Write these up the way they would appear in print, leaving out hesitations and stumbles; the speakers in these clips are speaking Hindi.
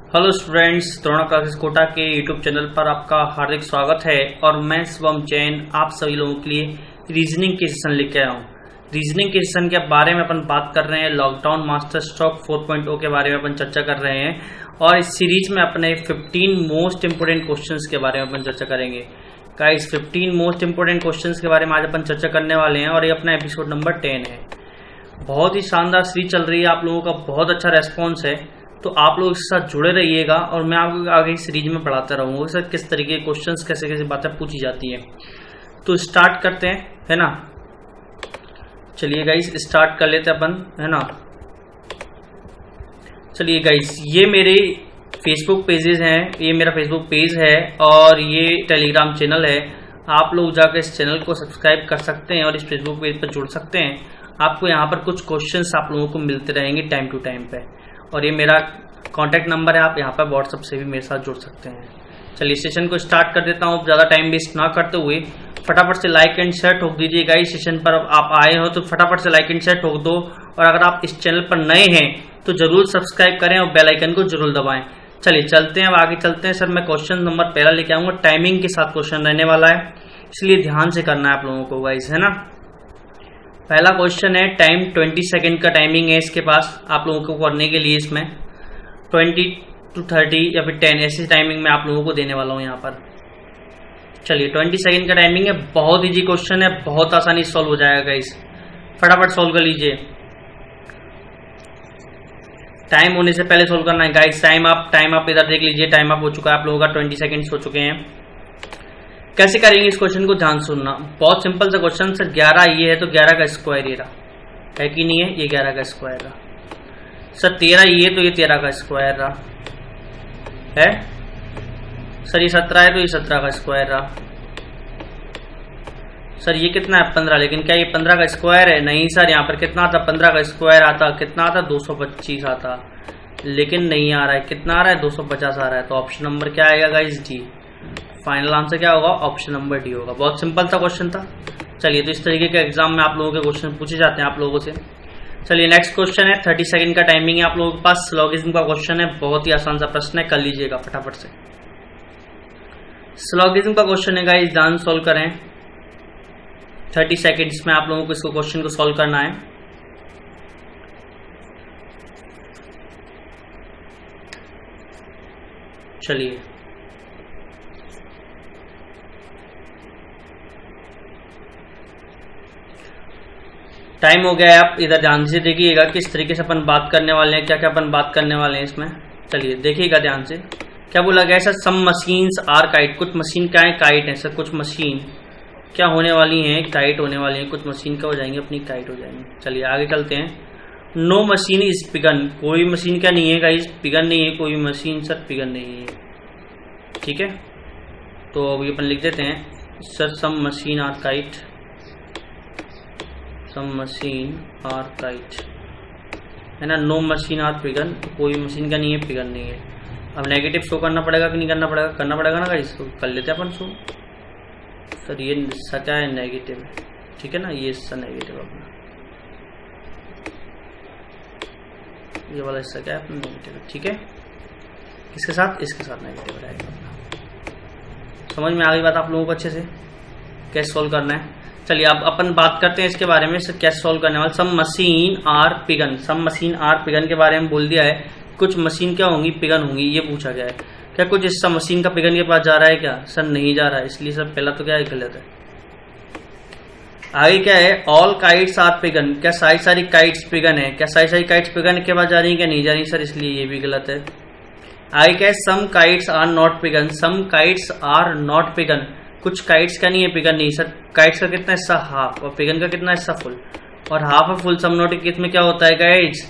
Hello students, Drona classes Kota के यूट्यूब चैनल पर आपका हार्दिक स्वागत है। और मैं शिवम जैन आप सभी लोगों के लिए रीजनिंग के सेशन लेके आया हूँ। रीजनिंग के सेशन के बारे में अपन बात कर रहे हैं। लॉकडाउन मास्टर स्ट्रोक 4.0 के बारे में अपन चर्चा कर रहे हैं और इस सीरीज में अपने 15 मोस्ट इंपोर्टेंट क्वेश्चंस के बारे में अपन चर्चा करेंगे। गाइस, 15 मोस्ट इंपोर्टेंट क्वेश्चंस के बारे में आज अपन चर्चा करने वाले हैं और ये अपना एपिसोड नंबर 10 है। बहुत ही शानदार सीरीज चल रही है, आप लोगों का बहुत अच्छा रेस्पॉन्स है, तो आप लोग इसके साथ जुड़े रहिएगा और मैं आपको आगे सीरीज में पढ़ाता रहूँगा सर किस तरीके के क्वेश्चंस कैसे कैसे बातें पूछी जाती हैं। तो स्टार्ट करते हैं, है ना। चलिए गाइस, स्टार्ट कर लेते हैं अपन, है ना। चलिए गाइस, ये मेरे फेसबुक पेजेस हैं, ये मेरा फेसबुक पेज है और ये टेलीग्राम चैनल है। आप लोग जाकर इस चैनल को सब्सक्राइब कर सकते हैं और इस फेसबुक पेज पर जुड़ सकते हैं। आपको यहाँ पर कुछ क्वेश्चंस आप लोगों को मिलते रहेंगे टाइम टू टाइम पे। और ये मेरा कॉन्टैक्ट नंबर है, आप यहाँ पर व्हाट्सअप से भी मेरे साथ जुड़ सकते हैं। चलिए सेशन को स्टार्ट कर देता हूँ, ज़्यादा टाइम वेस्ट ना करते हुए फटाफट से लाइक एंड शेयर ठोक दीजिएगा। इस सेशन पर आप आए हो तो फटाफट से लाइक एंड शेयर ठोक दो और अगर आप इस चैनल पर नए हैं तो जरूर सब्सक्राइब करें और बेल आइकन को जरूर दबाएं। चलिए चलते हैं, अब आगे चलते हैं। सर मैं क्वेश्चन नंबर पहला लेके आऊँगा, टाइमिंग के साथ क्वेश्चन रहने वाला है, इसलिए ध्यान से करना है आप लोगों को गाइस, है ना। पहला क्वेश्चन है, टाइम 20 सेकेंड का टाइमिंग है इसके पास आप लोगों को करने के लिए। इसमें 20 to 30 या फिर 10 ऐसी टाइमिंग में आप लोगों को देने वाला हूँ यहाँ पर। चलिए 20 सेकेंड का टाइमिंग है, बहुत इजी क्वेश्चन है, बहुत आसानी से सॉल्व हो जाएगा गाइस, फटाफट सॉल्व कर लीजिए। टाइम होने से पहले सॉल्व करना है गाइस। टाइम आप इधर देख लीजिए, टाइम आप हो चुका है आप लोगों का, 20 सेकेंड्स हो चुके हैं। कैसे करेंगे इस क्वेश्चन को, ध्यान सुनना। बहुत सिंपल सा क्वेश्चन सर, 11 ये है तो 11 का स्क्वायर ये रहा है कि नहीं है, ये 11 का स्क्वायर रहा। सर 13 ये तो ये 13 का स्क्वायर रहा है। सर ये 17 है तो ये 17 का स्क्वायर रहा। सर ये कितना है 15, लेकिन क्या ये 15 का स्क्वायर है? नहीं सर, यहाँ पर कितना आता 15 का स्क्वायर आता, कितना आता 225 आता, लेकिन नहीं आ रहा है। कितना आ रहा है 250 आ रहा है। तो ऑप्शन नंबर क्या आएगा गाइस, डी। फाइनल आंसर क्या होगा, ऑप्शन नंबर डी होगा। बहुत सिंपल सा क्वेश्चन था। चलिए, तो इस तरीके के एग्जाम में आप लोगों के क्वेश्चन पूछे जाते हैं आप लोगों से। चलिए नेक्स्ट क्वेश्चन है, 30 सेकंड का टाइमिंग है आप लोगों के पास। स्लॉगिज्म का क्वेश्चन है, बहुत ही आसान सा प्रश्न है, कर लीजिएगा फटाफट से। स्लॉगिज्म का क्वेश्चन है गाइस, ध्यान सॉल्व करें। 30 सेकंड्स में आप लोगों को इसको क्वेश्चन को सॉल्व करना है। चलिए टाइम हो गया है, आप इधर ध्यान से देखिएगा किस तरीके से अपन बात करने वाले हैं, क्या क्या अपन बात करने वाले हैं इसमें। चलिए देखिएगा ध्यान से, क्या बोला गया sir, some machines are kite. कुछ मशीन क्या है, काइट है सर। कुछ मशीन क्या होने वाली हैं, काइट होने वाली हैं। कुछ मशीन क्या हो जाएंगे, अपनी काइट हो जाएंगे। चलिए आगे चलते हैं। No machine is pigeon. कोई मशीन क्या नहीं है गाइस, पिगन नहीं है कोई मशीन सर, पिगन नहीं है। ठीक है, तो अभी अपन लिख देते हैं sir, some machine are kite, some machine are kite, है ना। नो मशीन आर पिगन, तो कोई मशीन का नहीं है, पिगन नहीं है। अब नेगेटिव शो करना पड़ेगा कि नहीं करना पड़ेगा, करना पड़ेगा ना गाइस, तो कर लेते हैं अपन शो। सर ये सा क्या है, नेगेटिव है, ठीक है ना, ये सा नेगेटिव अपना, ये वाला हिस्सा क्या है अपना, नेगेटिव है। ठीक है, किसके साथ, इसके साथ नेगेटिव रहेगा अपना। समझ में आ गई बात आप लोगों को अच्छे से, कैसे सॉल्व करना है। चलिए अब अपन बात करते हैं इसके बारे में, कैसे सॉल्व करने वाले। Some machine are pigeon, some machine are pigeon के बारे में बोल दिया है। कुछ मशीन क्या होंगी, पिगन होंगी, ये पूछा गया है। क्या कुछ इस मशीन का पिगन के पास जा रहा है क्या, सर नहीं जा रहा है, इसलिए सर पहला तो क्या है, गलत है। आगे क्या है, ऑल काइट्स आर पिगन। क्या सारी सारी काइट्स पिगन है, क्या सारी सारी काइट्स पिगन के पास जा रही है, क्या नहीं जा रही सर, इसलिए ये भी गलत है। आगे क्या है, some kites are not pigeon. Some kites are not pigeon. कुछ काइट्स का नहीं है, पिगन नहीं सर। काइट्स का कितना हिस्सा, हाफ, और पिगन का कितना हिस्सा, फुल। और half of full some not case में क्या होता है गाइड्स,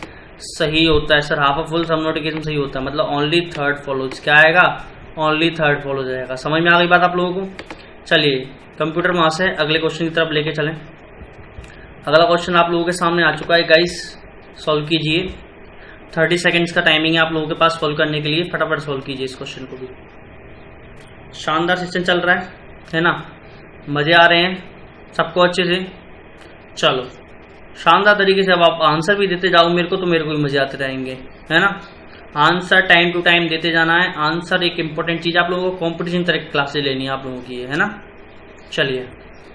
सही होता है sir. Half of full some not case में सही होता है, मतलब ओनली थर्ड फॉलोज। क्या आएगा, ओनली थर्ड फॉलो जाएगा। समझ में आ गई बात आप लोगों को। चलिए कंप्यूटर वहां से अगले क्वेश्चन की तरफ लेके चलें। अगला क्वेश्चन आप लोगों के सामने आ चुका है गाइस, सॉल्व कीजिए। 30 सेकेंड्स का टाइमिंग है आप लोगों के पास सॉल्व करने के लिए, फटाफट सॉल्व कीजिए इस क्वेश्चन को भी। शानदार सेशन चल रहा है ना, मजे आ रहे हैं सबको अच्छे से। चलो शानदार तरीके से अब आप आंसर भी देते जाओ मेरे को, तो मेरे को भी मजे आते रहेंगे, है ना। आंसर टाइम टू टाइम देते जाना है। आंसर एक इंपॉर्टेंट चीज, आप लोगों को कॉम्पिटिशन तरह की क्लासेज लेनी है आप लोगों की, है ना। चलिए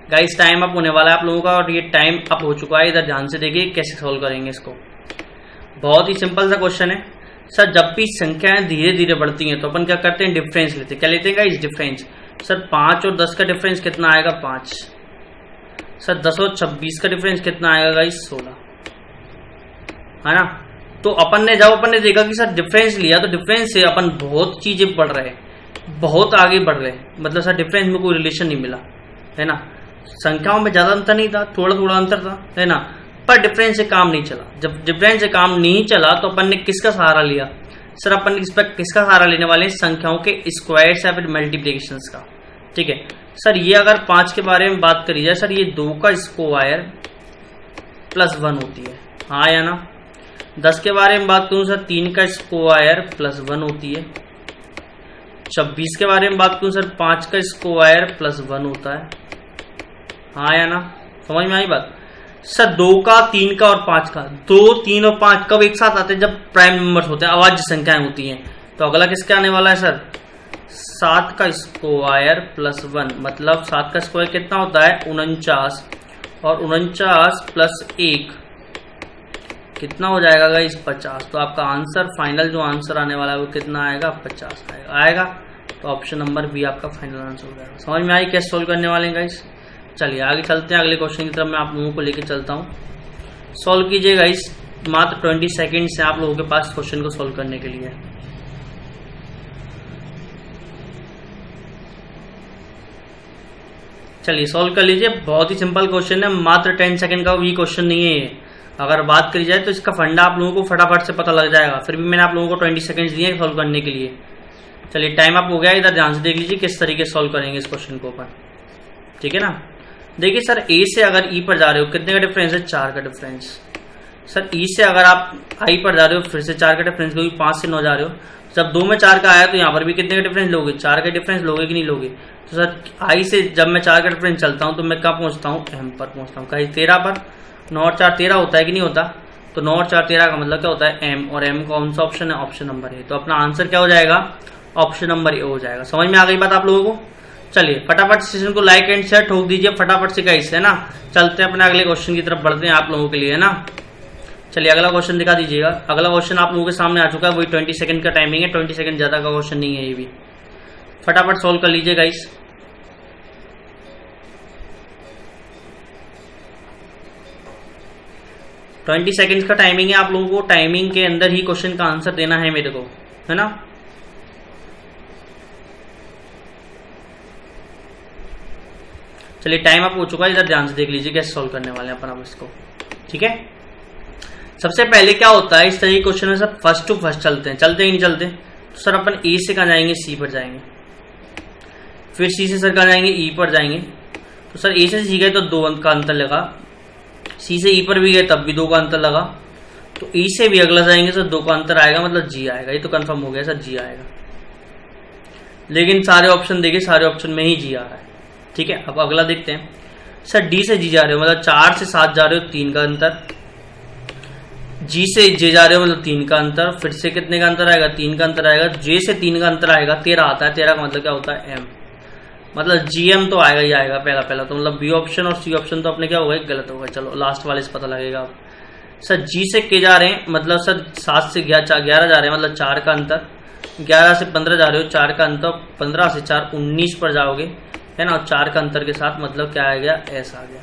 गाइस, टाइम अप होने वाला है आप लोगों का, और ये टाइम अप हो चुका है। इधर ध्यान से देखिए कैसे सोल्व करेंगे इसको। बहुत ही सिंपल सा क्वेश्चन है सर। जब भी संख्याएं धीरे धीरे बढ़ती हैं तो अपन क्या करते हैं, डिफरेंस लेते हैं। क्या लेते हैं गाइस, डिफरेंस। सर 5 और 10 का डिफरेंस कितना आएगा, 5। सर 10 और 26 का डिफरेंस कितना आएगा गाइस, 16, है ना। तो अपन ने देखा कि सर डिफरेंस लिया तो डिफरेंस से अपन बहुत चीजें बढ़ रहे हैं, बहुत आगे बढ़ रहे हैं। मतलब सर डिफरेंस में कोई रिलेशन नहीं मिला, है ना। संख्याओं में ज्यादा अंतर नहीं था, थोड़ा थोड़ा अंतर था, है ना। पर डिफरेंस से काम नहीं चला। जब डिफरेंस से काम नहीं चला तो अपन ने किसका सहारा लिया, सर अपन इस पर किसका सहारा लेने वाले हैं, संख्याओं के स्क्वायर्स या फिर मल्टीप्लिकेशंस का। ठीक है सर, ये अगर 5 के बारे में बात करी जाए, सर ये 2 का स्क्वायर प्लस 1 होती है, हाँ या ना। 10 के बारे में बात करूं सर, 3 का स्क्वायर प्लस 1 होती है। 26 के बारे में बात करूं सर, 5 का स्क्वायर प्लस 1 होता है, हाँ या ना। समझ में आई बात। सर 2 का, 3 का और 5 का, 2, 3 और 5 कब एक साथ आते हैं, जब प्राइम नंबर्स होते हैं, अवाज्य संख्याएं होती हैं। तो अगला किसके आने वाला है सर, 7 का स्क्वायर प्लस 1। मतलब 7 का स्क्वायर कितना होता है, 49, और 49 प्लस 1 कितना हो जाएगा गाइस, 50। तो आपका आंसर फाइनल जो आंसर आने वाला है वो कितना आएगा, 50 आएगा। तो ऑप्शन नंबर बी आपका फाइनल आंसर हो जाएगा। समझ में आई कैसे सोल्व करने वाले हैं गाइस। चलिए आगे चलते हैं, अगले क्वेश्चन की तरफ मैं आप लोगों को लेके चलता हूँ। सॉल्व कीजिए गाइस, मात्र 20 सेकेंड से आप लोगों के पास क्वेश्चन को सॉल्व करने के लिए। चलिए सॉल्व कर लीजिए, बहुत ही सिंपल क्वेश्चन है, मात्र 10 सेकंड का भी क्वेश्चन नहीं है ये। अगर बात करी जाए तो इसका फंडा आप लोगों को फटाफट से पता लग जाएगा, फिर भी मैंने आप लोगों को 20 सेकंड्स दिए सॉल्व करने के लिए। चलिए टाइम अप हो गया, इधर ध्यान से देख लीजिए किस तरीके से सॉल्व करेंगे इस क्वेश्चन को अपन, ठीक है ना। देखिए सर ए से अगर ई पर जा रहे हो, कितने का डिफरेंस है, 4 का डिफरेंस। सर ई से अगर आप आई पर जा रहे हो, फिर से 4 का डिफरेंस, क्योंकि 5 से 9 जा रहे हो। जब 2 में 4 का आया तो यहाँ पर भी कितने का डिफरेंस लोगे, 4 का डिफरेंस लोगे कि नहीं लोगे। तो सर आई से जब मैं 4 का डिफरेंस चलता हूँ तो मैं कहाँ पहुंचता हूँ, एम पर पहुंचता हूँ, कहीं 13 पर। 9 और 4 13 होता है कि नहीं होता। तो 9 और 4 13 का मतलब क्या होता है, एम। और एम कौन सा ऑप्शन है, ऑप्शन नंबर ए। तो अपना आंसर क्या हो जाएगा, ऑप्शन नंबर ए हो जाएगा। समझ में आ गई बात आप लोगों को। चलिए फटाफट सेशन को लाइक एंड शेयर ठोक दीजिए फटाफट से गाइस, है ना। चलते हैं अपने अगले क्वेश्चन की तरफ बढ़ते हैं आप लोगों के लिए, है ना। चलिए अगला क्वेश्चन दिखा दीजिएगा। अगला क्वेश्चन आप लोगों के सामने आ चुका है, वही 20 सेकंड का टाइमिंग है, 20 सेकंड ज्यादा का क्वेश्चन नहीं है ये भी। फटाफट सोल्व कर लीजिए गाइस। ट्वेंटी सेकेंड्स का टाइमिंग है, आप लोगों को टाइमिंग के अंदर ही क्वेश्चन का आंसर देना है मेरे को, है ना। चलिए टाइम अप हो चुका है, इधर ध्यान से देख लीजिए कैसे सॉल्व करने वाले हैं अपन अब इसको, ठीक है। सबसे पहले क्या होता है इस तरह के क्वेश्चन में, सब फर्स्ट टू फर्स्ट चलते हैं, चलते ही नहीं चलते। तो सर अपन ए से कहाँ जाएंगे, सी पर जाएंगे, फिर सी से सर कहाँ जाएंगे, ई पर जाएंगे। तो सर ए से सी गए तो 2 अंक का अंतर लगा, सी से ई पर भी गए तब भी 2 का अंतर लगा। तो ई से भी अगला जाएंगे सर 2 का अंतर आएगा, मतलब जी आएगा। ये तो कंफर्म हो गया सर, जी आएगा। लेकिन सारे ऑप्शन देखिए, सारे ऑप्शन में ही जी आ रहा है, ठीक है। अब अगला देखते हैं। सर डी से जी जा रहे हो, मतलब 4 से 7 जा रहे हो, 3 का अंतर। जी से जे जा रहे हो, मतलब 3 का अंतर। फिर से कितने का अंतर आएगा, 3 का अंतर आएगा। जे से 3 का अंतर आएगा, 13 आता है। 13 का मतलब क्या होता है, एम। मतलब जीएम तो आएगा ही आएगा पहला तो, मतलब बी ऑप्शन और सी ऑप्शन तो अपने क्या होगा, गलत होगा। चलो लास्ट वाले से पता लगेगा अब। सर जी से के जा रहे हैं, मतलब सर 7 से 11 जा रहे हैं, मतलब 4 का अंतर। 11 से 15 जा रहे हो, 4 का अंतर। 15 से 4 19 पर जाओगे, है ना। और 4 का अंतर के साथ मतलब क्या आ गया, एस आ गया।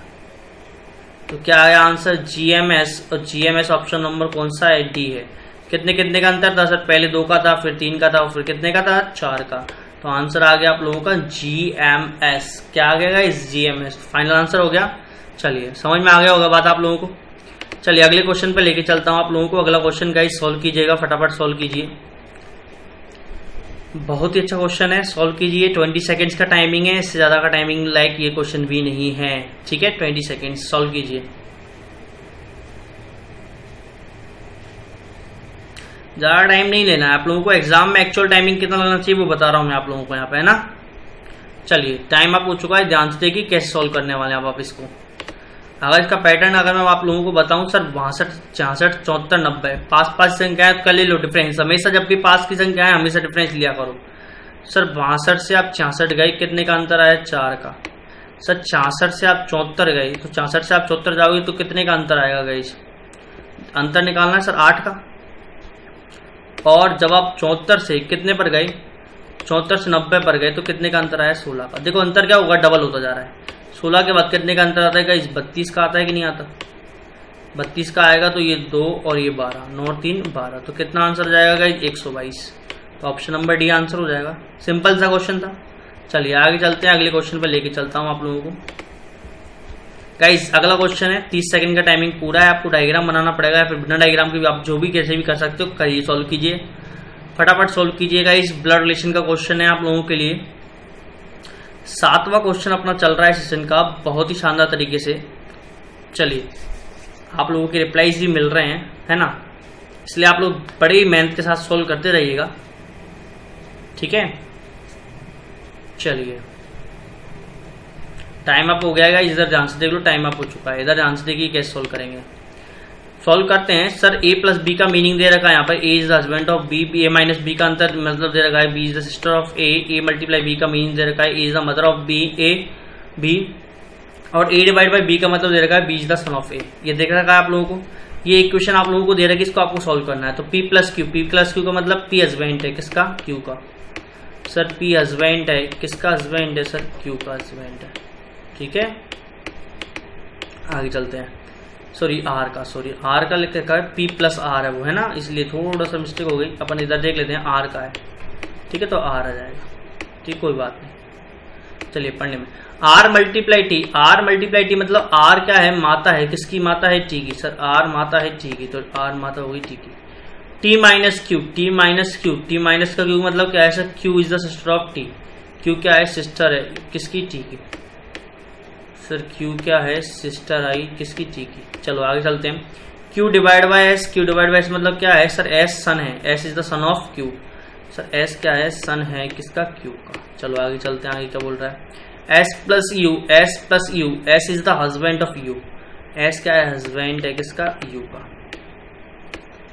तो क्या आया आंसर, जीएमएस। और जीएमएस ऑप्शन नंबर कौन सा है, डी है। कितने कितने का अंतर था सर, पहले 2 का था, फिर 3 का था, फिर कितने का था, 4 का। तो आंसर आ गया आप लोगों का जीएमएस। क्या आ गया इस जीएमएस, फाइनल आंसर हो गया। चलिए समझ में आ गया होगा बात आप लोगों को। चलिए अगले क्वेश्चन पे लेके चलता हूं आप लोगों को। अगला क्वेश्चन गाइस सॉल्व कीजिएगा, फटाफट सॉल्व कीजिए। बहुत ही अच्छा क्वेश्चन है, सॉल्व कीजिए। 20 सेकंड्स का टाइमिंग है, इससे ज्यादा का टाइमिंग लाइक ये क्वेश्चन भी नहीं है, ठीक है। 20 सेकंड्स सॉल्व कीजिए। ज्यादा टाइम नहीं लेना है आप लोगों को। एग्जाम में एक्चुअल टाइमिंग कितना लगना चाहिए वो बता रहा हूं मैं आप लोगों को यहाँ पे, है ना। चलिए टाइम अप हो चुका है, ध्यान से देखिए कैसे सॉल्व करने वाले हैं आप इसको। अगर इसका पैटर्न अगर मैं आप लोगों को बताऊं सर 62, 66, 74, 90 पास संख्या है तो कर ले लो डिफरेंस। हमेशा जबकि पास की संख्या है हमेशा डिफरेंस लिया करो। सर 62 से आप 66 गए, कितने का अंतर आया? 4 का। सर 66 से आप 74 गए तो 66 से आप 74 जाओगे तो कितने का अंतर आएगा गाइस? अंतर निकालना है सर 8 का। और जब आप 74 से कितने पर गए? 74 से 90 पर गए तो कितने का अंतर आया? 16 का। देखो अंतर क्या होगा? डबल होता जा रहा है। 16 के बाद कितने का अंतर आता है गाइस? 32 का आता है कि नहीं आता? 32 का आएगा तो ये 2 और ये 12, 9 और 3 12, तो कितना आंसर हो जाएगा गाइस? 122। तो ऑप्शन नंबर डी आंसर हो जाएगा। सिंपल सा क्वेश्चन था। चलिए आगे चलते हैं, अगले क्वेश्चन पर लेके चलता हूं आप लोगों को। गाइस अगला क्वेश्चन है, 30 सेकंड का टाइमिंग पूरा है, आपको डायग्राम बनाना पड़ेगा या फिर बिना डायग्राम के भी आप जो भी कैसे भी कर सकते हो, करिए, सॉल्व कीजिए, फटाफट सॉल्व कीजिएगा। इस ब्लड रिलेशन का क्वेश्चन है आप लोगों के लिए। 7वां क्वेश्चन अपना चल रहा है सेशन का, बहुत ही शानदार तरीके से। चलिए आप लोगों के रिप्लाईज भी मिल रहे हैं, है ना, इसलिए आप लोग बड़े ही मेहनत के साथ सॉल्व करते रहिएगा, ठीक है। चलिए टाइम अप हो गया है, इधर ध्यान से देख लो, टाइम अप हो चुका है, इधर ध्यान से देखिए कैसे सॉल्व करेंगे। सॉल्व करते हैं। सर a प्लस बी का मीनिंग दे रखा है यहाँ पर, a is the husband of b, a minus B का अंतर मतलब दे रखा है, b is the sister of a multiply b का मीनिंग दे रखा है, a is the mother of b, और a डिवाइड बाई b का मतलब दे रखा है b is the son of a। ये देख रखा है आप लोगों को। ये इक्वेशन आप लोगों को दे रखा है, इसको आपको सॉल्व करना है। तो p प्लस क्यू का मतलब p हस्बैंड है किसका? q का। सर p हस्बैंड है, किसका हस्बैंड है? सर q का हस्बैंड है, ठीक है। आगे चलते हैं। आर का लिख रखा है, p प्लस आर है वो, है ना, इसलिए थोड़ा सा मिस्टेक हो गई। अपन इधर देख लेते हैं, आर का है, ठीक है, तो आर आ जाएगा, ठीक, कोई बात नहीं। चलिए पढ़ने में, आर मल्टीप्लाई टी मतलब आर क्या है? माता है, किसकी माता है? टी की। सर आर माता है टी की, तो आर माता होगी टी की। टी माइनस का क्यू मतलब क्या है? Sir Q is the sister of T. Q क्या है? सिस्टर है, किसकी? टी की। सर क्यू क्या है? सिस्टर आई, किसकी? टी की। चलो आगे चलते हैं। क्यू डिवाइड बाय एस मतलब क्या है? सर एस सन है, S is the son of Q. Sir S क्या है? सन है किसका? क्यू का। चलो आगे चलते हैं, आगे क्या बोल रहा है? S plus you, S is the husband of you. S क्या है? हस्बैंड है किसका? यू का।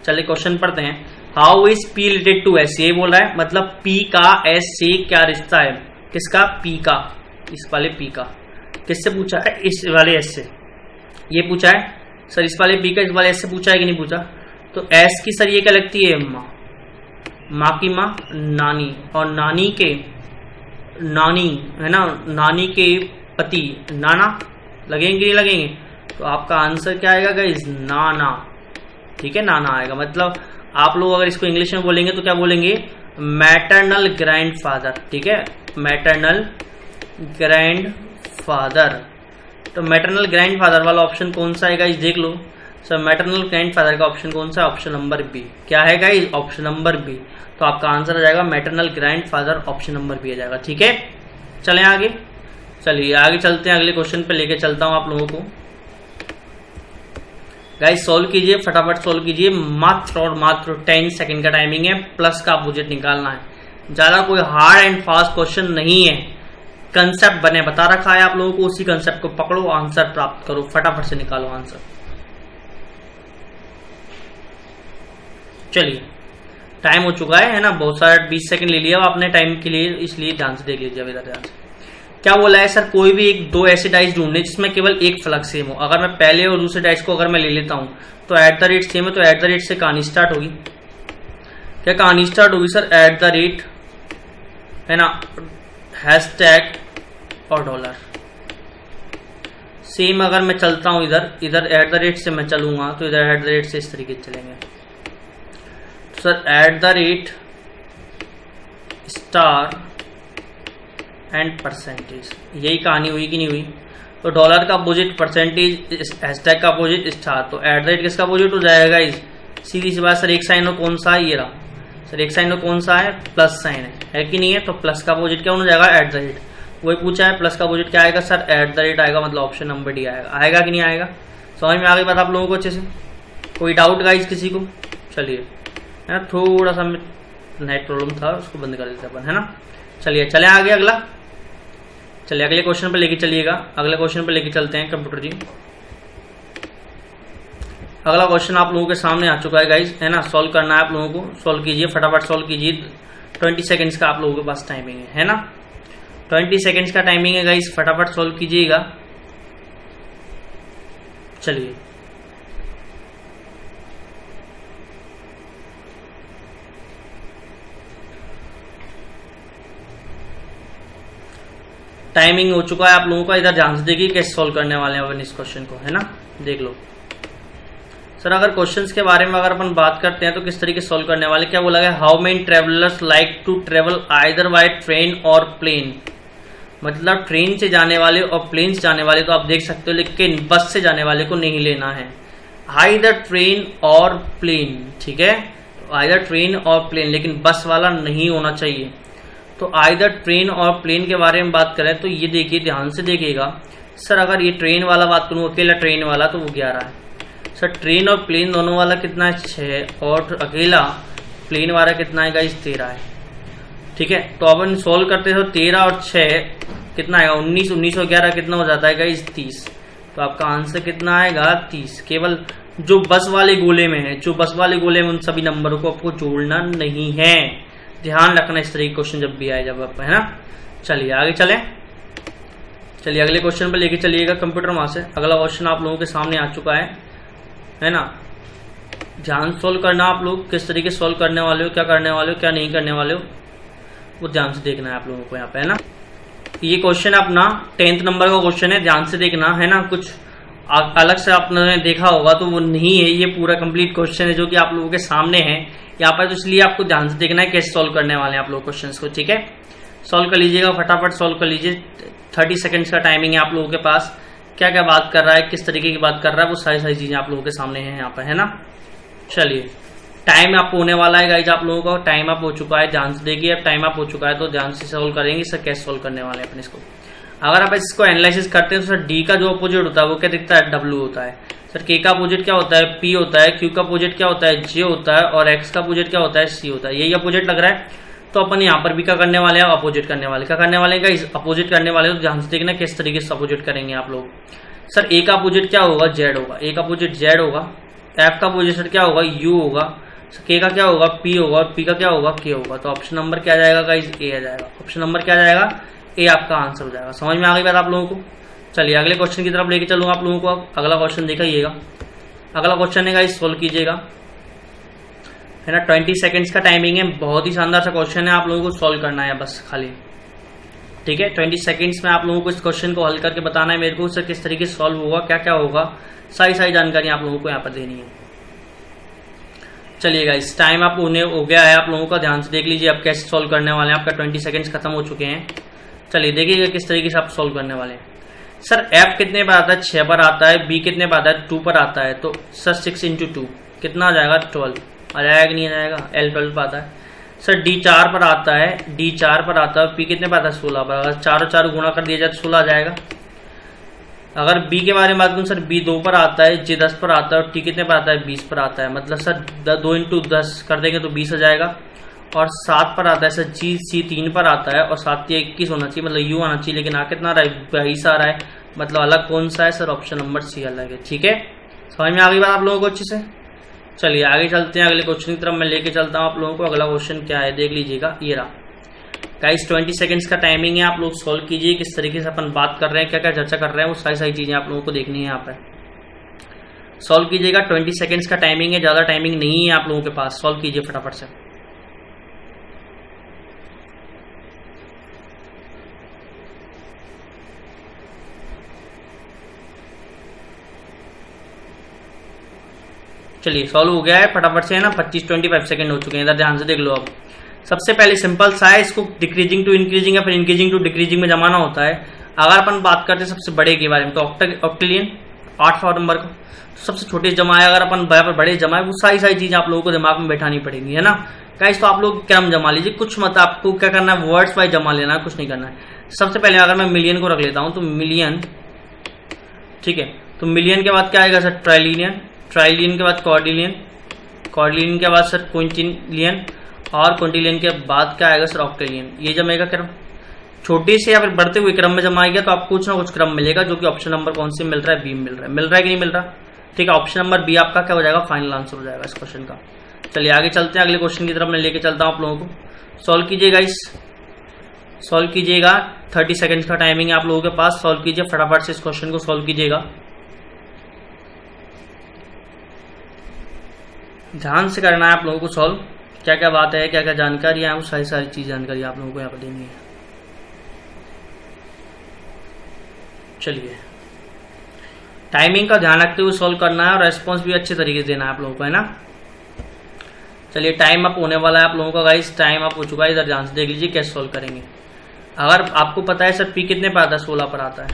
चलिए क्वेश्चन पढ़ते हैं। How is P related to S? ये बोल रहा है मतलब पी का एस से क्या रिश्ता है? किसका? पी का, इस वाले पी का। किससे पूछा है? इस वाले एस से। ये पूछा है सर इस वाले पी का इस वाले एस से पूछा है कि नहीं पूछा? तो एस की सर ये क्या लगती है? माँ की माँ, नानी, और नानी के नानी, है ना, नानी के पति नाना, लगेंगे नहीं लगेंगे? तो आपका आंसर क्या आएगा गाइस? नाना, ठीक है, नाना आएगा। मतलब आप लोग अगर इसको इंग्लिश में बोलेंगे तो क्या बोलेंगे? मैटरनल ग्रैंडफादर, ठीक है, मैटरनल ग्रैंडफादर। तो मैटरनल ग्रैंडफादर वाला ऑप्शन कौन सा है गाइस? देख लो सर, मैटरनल ग्रैंडफादर का ऑप्शन कौन सा है? Option number B. क्या है गाइस? Option number B. तो आपका आंसर आ जाएगा maternal grandfather, option number B आ जाएगा, ठीक है। चलें आगे, चलिए आगे चलते हैं, अगले क्वेश्चन पे लेके चलता हूं आप लोगों को। गाइस सॉल्व कीजिए, फटाफट सॉल्व कीजिए, मात्र और मात्र 10 सेकंड का टाइमिंग है, प्लस का अपोजिट निकालना है। ज्यादा कोई हार्ड एंड फास्ट क्वेश्चन नहीं है, कंसेप्ट बने बता रखा है आप लोगों को, उसी कंसेप्ट को पकड़ो, आंसर प्राप्त करो, फटाफट से निकालो आंसर। चलिए टाइम हो चुका है ना, बहुत सारा 20 सेकंड ले लिया अपने टाइम के लिए, इसलिए ध्यान से देख लीजिए। इधर ध्यान से क्या बोला है सर? कोई भी दो ऐसे डाइस ढूंढने जिसमें केवल एक फलक सेम हो। अगर मैं पहले और दूसरे डाइस को अगर मैं ले लेता हूं तो एट द रेट सेम है, तो एट द रेट से कहानी स्टार्ट होगी। क्या कहानी स्टार्ट होगी सर? एट द रेट, है ना, हैशटैग और डॉलर। सेम अगर मैं चलता हूं इधर एट द रेट से मैं चलूंगा तो इधर एट द रेट से इस तरीके से चलेंगे। तो sir at the rate star and percentage, यही कहानी हुई कि नहीं हुई? तो डॉलर का अपोजिट परसेंटेज, हैशटैग का अपोजिट स्टार, तो एट द रेट किसका अपोजिट हो जाएगा? सीधी सी बात। सर एक साइन में कौन सा है? ये रहा सर, एक साइन में कौन सा है? प्लस साइन है कि नहीं है? तो प्लस का अपोजिट क्या हो जाएगा? At the rate. वही पूछा है, प्लस का अपोजिट क्या आएगा सर? एट द रेट आएगा, मतलब ऑप्शन नंबर डी आएगा। आएगा कि नहीं आएगा? समझ में आ गई बात आप लोगों को अच्छे से? कोई डाउट गाइस किसी को? चलिए, है ना, थोड़ा सा नेट प्रॉब्लम था, उसको बंद कर देते अपन, है ना। चलिए चले आगे, अगला, चलिए अगले क्वेश्चन पे लेके चलिएगा, अगले क्वेश्चन पे लेके चलते हैं कंप्यूटर जी। अगला क्वेश्चन आप लोगों के सामने आ चुका है गाइज, है ना। सॉल्व करना है आप लोगों को, सॉल्व कीजिए, फटाफट सॉल्व कीजिए। 20 सेकेंड्स का आप लोगों के पास टाइमिंग है ना। 20 सेकेंड्स का टाइमिंग है गाइज, फटाफट सॉल्व कीजिएगा। चलिए टाइमिंग हो चुका है आप लोगों का। इधर ध्यान से देखिए कैसे सॉल्व करने वाले हैं अपन इस क्वेश्चन को, है ना। देख लो सर, अगर क्वेश्चंस के बारे में अगर अपन बात करते हैं तो किस तरीके से सॉल्व करने वाले, क्या बोला गया, how many travellers like to travel either by train और प्लेन। मतलब ट्रेन से जाने वाले और प्लेन से जाने वाले तो आप देख सकते हो, लेकिन बस से जाने वाले को नहीं लेना है। आइदर ट्रेन और प्लेन, ठीक है, आइदर ट्रेन और प्लेन, लेकिन बस वाला नहीं होना चाहिए। तो आइदर ट्रेन और प्लेन के बारे में बात करें तो ये देखिए, ध्यान से देखिएगा सर, अगर ये ट्रेन वाला बात करूँ, अकेला ट्रेन वाला, तो वो 11 है सर। ट्रेन और प्लेन दोनों वाला कितना है, 6, और अकेला प्लेन वाला कितना है गाइस, 13 है, ठीक है। तो अपन सोल्व करते हो 13 और 6 कितना आएगा, 19, 19 और 11 कितना हो जाता है गाइस, 30। तो आपका आंसर कितना आएगा, 30। केवल जो बस वाले गोले में है, जो बस वाले गोले में, उन सभी नंबरों को आपको जोड़ना नहीं है। ध्यान रखना इस तरह के क्वेश्चन जब भी आए, जब आप, है ना। चलिए आगे चलें, चलिए अगले क्वेश्चन पर लेके चलिएगा कंप्यूटर वहां से। अगला क्वेश्चन आप लोगों के सामने आ चुका है ना। ध्यान सोल्व करना, आप लोग किस तरीके से सोल्व करने वाले हो, क्या करने वाले हो, क्या नहीं करने वाले हो, वो ध्यान से देखना है आप लोगों को यहाँ पे, है ना। ये क्वेश्चन अपना 10th नंबर का क्वेश्चन है, ध्यान से देखना, है ना। कुछ अलग से आपने देखा होगा तो वो नहीं है, ये पूरा कंप्लीट क्वेश्चन है जो कि आप लोगों के सामने है यहाँ पर। तो इसलिए आपको ध्यान से देखना है कैसे सॉल्व करने वाले हैं आप लोग क्वेश्चंस को, ठीक है। सॉल्व कर लीजिएगा, फटाफट सॉल्व कर लीजिए। 30 सेकंड्स का टाइमिंग है आप लोगों के पास। क्या क्या बात कर रहा है, किस तरीके की बात कर रहा है, वो सारी चीजें आप लोगों के सामने हैं यहाँ पर, है ना। चलिए टाइम अप होने वाला है गाइज, आप लोगों का टाइम अप हो चुका है, ध्यान से देखिए। अब टाइम अप हो चुका है तो ध्यान से सॉल्व करेंगे सर, कैसे सॉल्व करने वाले हैं अपन इसको। अगर आप इसको एनालिसिस करते हैं तो सर डी का जो अपोजिट होता है वो क्या दिखता है, डब्ल्यू होता है। सर के का अपोजिट क्या होता है, पी होता है। क्यू का अपोजिट क्या होता है, जे होता है। और एक्स का अपोजिट क्या होता है, सी होता है। यही अपोजिट लग रहा है। तो अपन यहाँ पर भी क्या करने वाले हैं, अपोजिट करने वाले। क्या करने वाले हैं, अपोजिट करने वाले। तो ध्यान से देखना किस तरीके से अपोजिट करेंगे आप लोग। सर ए का अपोजिट क्या होगा, जेड होगा। ए का अपोजिट जेड होगा। एफ का अपोजिट सर क्या होगा, यू होगा। के का क्या होगा, पी होगा। और पी का क्या होगा, के होगा। तो ऑप्शन नंबर क्या जाएगा गाइस, ए आ जाएगा। ऑप्शन नंबर क्या जाएगा, ए आपका आंसर हो जाएगा। समझ में आ गई बात आप लोगों को। चलिए अगले क्वेश्चन की तरफ लेके चलूंगा आप लोगों को। अब अगला क्वेश्चन दिखाइएगा। अगला क्वेश्चन है गाइस, सोल्व कीजिएगा, है ना। 20 सेकंड्स का टाइमिंग है। बहुत ही शानदार सा क्वेश्चन है, आप लोगों को सोल्व करना है बस खाली, ठीक है। 20 सेकंड्स में आप लोगों को इस क्वेश्चन को हल करके बताना है मेरे को, सर किस तरीके से सॉल्व होगा, क्या क्या होगा, सारी जानकारी आप लोगों को यहाँ पर देनी है। चलिए गाइस टाइम आप उन्हें हो गया है आप लोगों का, ध्यान से देख लीजिए आप कैसे सॉल्व करने वाले हैं। आपका 20 सेकंड्स खत्म हो चुके हैं। चलिए देखिएगा किस तरीके से आप सॉल्व करने वाले हैं। सर एफ कितने पर आता है, 6 पर आता है। बी कितने पर आता है, 2 पर आता है। तो सर 6 × 2 कितना आ जाएगा, 12 आ जाएगा कि नहीं आ जाएगा। एल 12 पर आता है। सर डी 4 पर आता है। डी 4 पर आता है। पी कितने पर आता है, 16 पर। अगर 4 और 4 गुणा कर दिया जाए तो 16 आ जाएगा। अगर बी के बारे में बात करूँ, सर बी 2 पर आता है। जे 10 पर आता है। और टी कितने पर आता है, 20 पर आता है। मतलब सर 2 × 10 कर देंगे तो 20 आ जाएगा। और 7 पर आता है सर जी। सी 3 पर आता है। और 7 या 21 होना चाहिए, मतलब यू आना चाहिए, लेकिन आ कितना रहा है, 22 आ रहा है। मतलब अलग कौन सा है सर, ऑप्शन नंबर सी अलग है, ठीक है। समझ में आ गई बात आप लोगों को अच्छे से। चलिए आगे चलते हैं, अगले क्वेश्चन की तरफ मैं लेके चलता हूँ आप लोगों को। अगला क्वेश्चन क्या है देख लीजिएगा, ये रहा गाइस। 20 सेकंड्स का टाइमिंग है, आप लोग सोल्व कीजिए। किस तरीके से अपन बात कर रहे हैं, क्या क्या चर्चा कर रहे हैं, वो सारी चीजें आप लोगों को देखनी है यहाँ पर। सॉल्व कीजिएगा। 20 सेकंड्स का टाइमिंग है, ज्यादा टाइमिंग नहीं है आप लोगों के पास। सॉल्व कीजिए फटाफट से। चलिए सॉल्व हो गया है फटाफट से, है ना। 25 सेकंड हो चुके हैं। इधर ध्यान से देख लो। अब सबसे पहले सिंपल सा है, इसको डिक्रीजिंग टू इंक्रीजिंग या फिर इंक्रीजिंग टू डिक्रीजिंग में जमाना होता है। अगर अपन बात करते हैं सबसे बड़े के बारे में, तो ऑक्टेलियन 8वां नंबर को सबसे छोटे जमाए। अगर अपन बड़े जमाए, वो सारी चीजें आप लोगों को दिमाग में बैठानी पड़ेगी, है ना गाइस। तो आप लोग क्रम जमा लीजिए, कुछ मत आपको क्या करना है, वर्ड्स वाइज जमा लेना है, कुछ नहीं करना है। सबसे पहले अगर मैं मिलियन को रख लेता हूं तो मिलियन, ठीक है। तो मिलियन के बाद क्या आएगा सर, ट्राइलियन। ट्राइलियन के बाद क्वाड्रिलियन। क्वाड्रिलियन के बाद सर क्विंटिलियन। और क्विंटिलियन के बाद क्या आएगा सर, ऑक्टेलियन। ये जमेगा क्रम छोटे से या फिर बढ़ते हुए क्रम में जमाएगा, तो आपको कुछ ना कुछ क्रम मिलेगा, जो कि ऑप्शन नंबर कौन से मिल रहा है, बी मिल रहा है। मिल रहा है कि नहीं मिल रहा, ठीक है, ऑप्शन नंबर बी आपका क्या हो जाएगा, फाइनल आंसर हो जाएगा इस क्वेश्चन का। चलिए आगे चलते हैं, अगले क्वेश्चन की तरफ मैं लेके चलता हूं आप लोगों को। सॉल्व कीजिएगा, सॉल्व कीजिएगा, 30 सेकंड्स का टाइमिंग है आप लोगों के पास। सॉल्व कीजिए फटाफट से इस क्वेश्चन को, सॉल्व कीजिएगा, ध्यान से करना है आप लोगों को सॉल्व। क्या क्या बात है, क्या क्या जानकारी है, वो सारी चीज जानकारी आप लोगों को यहाँ पर देनी है। चलिए टाइमिंग का ध्यान रखते हुए सॉल्व करना है और रेस्पॉन्स भी अच्छे तरीके से देना है आप लोगों को, है ना। चलिए टाइम अप होने वाला है आप लोगों का गाइस, टाइम अप हो चुका है। इधर ध्यान से देख लीजिए कैसे सॉल्व करेंगे। अगर आपको पता है सर पी कितने पर आता है, 16 पर आता है,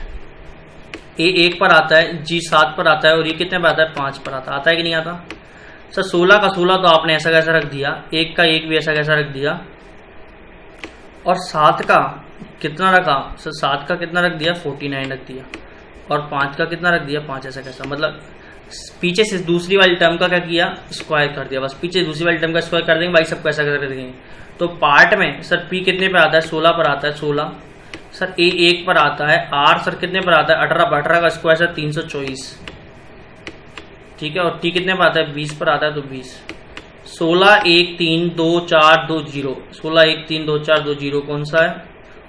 ए 1 पर आता है, जी 7 पर आता है और ये कितने पर आता है, 5 पर आता है कि नहीं आता। सर 16 का 16 तो आपने ऐसा कैसा रख दिया, 1 का 1 भी ऐसा कैसा रख दिया, और 7 का कितना रखा सर, 7 का कितना रख दिया, 49 रख दिया, और 5 का कितना रख दिया, 5 ऐसा कैसा, मतलब पीछे से दूसरी वाली टर्म का क्या किया, स्क्वायर कर दिया, बस पीछे दूसरी वाली टर्म का स्क्वायर कर देंगे भाई, सबको ऐसा कर देंगे। तो पार्ट में सर पी कितने पे आता है, 16 पर आता है, 16 सर ए 1 पर आता है, आर सर कितने पर आता है, 18 पर, 18 का स्क्वायर सर 324, ठीक है, और टी कितने पर आता है, 20 पर आता है, तो 20, 16 1 3 2 4 2 0, 16 1 3 2 4 2 0 कौन सा है,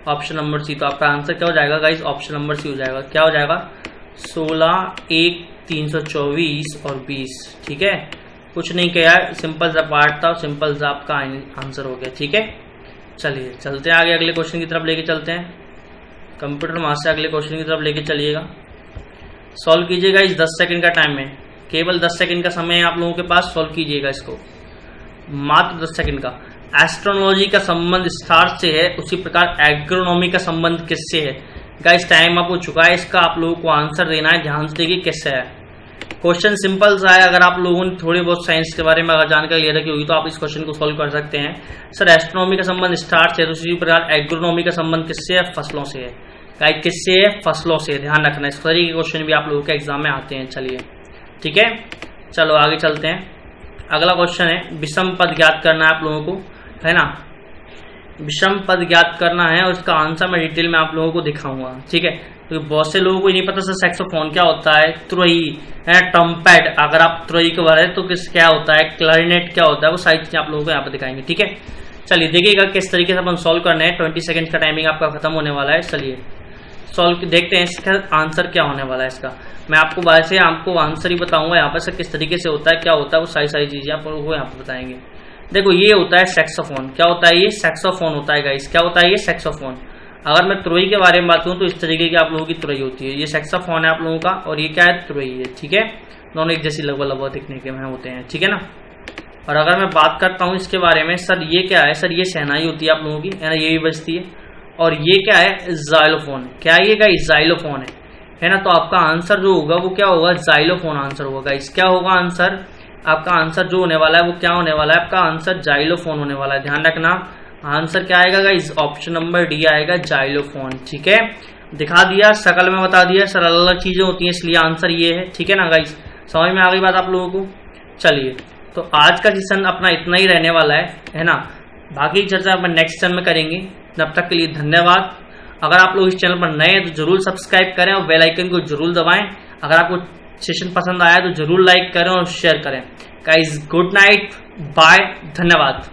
ऑप्शन नंबर सी। तो आपका आंसर क्या हो जाएगा गाइस, ऑप्शन नंबर सी हो जाएगा। क्या हो जाएगा, 16 1 324 और 20, ठीक है, कुछ नहीं किया, सिंपल सा पार्ट था, सिंपल सा आपका आंसर हो गया, ठीक है। चलिए चलते हैं आगे, अगले क्वेश्चन की तरफ लेके चलते हैं। कंप्यूटर मास्टर अगले क्वेश्चन की तरफ लेके चलिएगा, सॉल्व कीजिएगा। इस 10 सेकंड का टाइम है, केवल 10 सेकंड का समय है आप लोगों के पास, सॉल्व कीजिएगा इसको, मात्र 10 सेकंड का। एस्ट्रोनॉलजी का संबंध स्टार से है, उसी प्रकार एग्रोनॉमी का संबंध किससे है। गाइस टाइम अप हो चुका है, इसका आप लोगों को आंसर देना है, ध्यान से देखिए कैसे है। क्वेश्चन सिंपल सा है, अगर आप लोगों ने थोड़ी बहुत साइंस के बारे में अगर जानकारी ले रखी होगी तो आप इस क्वेश्चन को सॉल्व कर सकते हैं। सर एस्ट्रोनॉमी का संबंध स्टार से है, तो उसी प्रकार एग्रोनॉमी का संबंध किससे है, फसलों से है। गाइस किससे है, फसलों से, ध्यान रखना, इस तरह के क्वेश्चन भी आप लोगों के एग्जाम में आते हैं। चलिए ठीक है, चलो आगे चलते हैं। अगला क्वेश्चन है विषम पद ज्ञात करना है आप लोगों को, है ना, विषम पद ज्ञात करना है और इसका आंसर मैं डिटेल में आप लोगों को दिखाऊंगा, ठीक है। तो बहुत से लोगों को नहीं पता सर सैक्सोफोन क्या होता है, त्रोई है, ट्रम्पेट, अगर आप त्रोई के बारे में तो किस क्या होता है, क्लैरिनेट क्या होता है, वो सारी चीजें आप लोगों को यहाँ पर दिखाएंगे, ठीक है। चलिए देखिएगा किस तरीके से अपन सॉल्व करना है। 20 सेकंड का टाइमिंग आपका खत्म होने वाला है। चलिए सॉल्व देखते हैं इसका आंसर क्या होने वाला है। इसका मैं आपको वैसे आपको आंसर ही बताऊंगा यहाँ पर सर किस तरीके से होता है, क्या होता है, वो सारी चीजें आप लोगों को यहाँ पर बताएंगे। देखो ये होता है सैक्सोफोन, क्या होता है, ये सैक्सोफोन होता है गाइस, क्या होता है ये सैक्सोफोन। अगर मैं त्रोई के बारे में बात करूं तो इस तरीके की आप लोगों की त्रोई होती है, ये सैक्सोफोन है आप लोगों का और ये क्या है, त्रोई है, ठीक है। दोनों एक जैसी लगभग दिखने के में होते हैं, ठीक है ना। और अगर मैं बात करता हूं इसके बारे में, सर ये क्या है, सर ये शहनाई होती है आप लोगों की, है ना, ये भी बजती है। और ये क्या है, जाइलोफोन, क्या ये गाइस, जाइलोफोन है ना। तो आपका आंसर जो होगा वो क्या होगा, जाइलोफोन आंसर होगा गाइस। क्या होगा आंसर, आपका आंसर जो होने वाला है वो क्या होने वाला है, आपका आंसर जाइलोफोन होने वाला है। ध्यान रखना आंसर क्या आएगा गाइस, ऑप्शन नंबर डी आएगा, जाइलोफोन, ठीक है। दिखा दिया, शकल में बता दिया, सर अलग अलग चीजें होती हैं इसलिए आंसर ये है, ठीक है ना गाइस। समझ में आ गई बात आप लोगों को। चलिए तो आज का सेशन अपना इतना ही रहने वाला है ना। बाकी की चर्चा अपन नेक्स्ट सेशन में करेंगे। तब तक के लिए धन्यवाद। अगर आप लोग इस चैनल पर नए हैं तो जरूर सब्सक्राइब करें और बेल आइकन को जरूर दबाएं। अगर आपको सेशन पसंद आया तो जरूर लाइक करें और शेयर करें। गाइस गुड नाइट, बाय, धन्यवाद।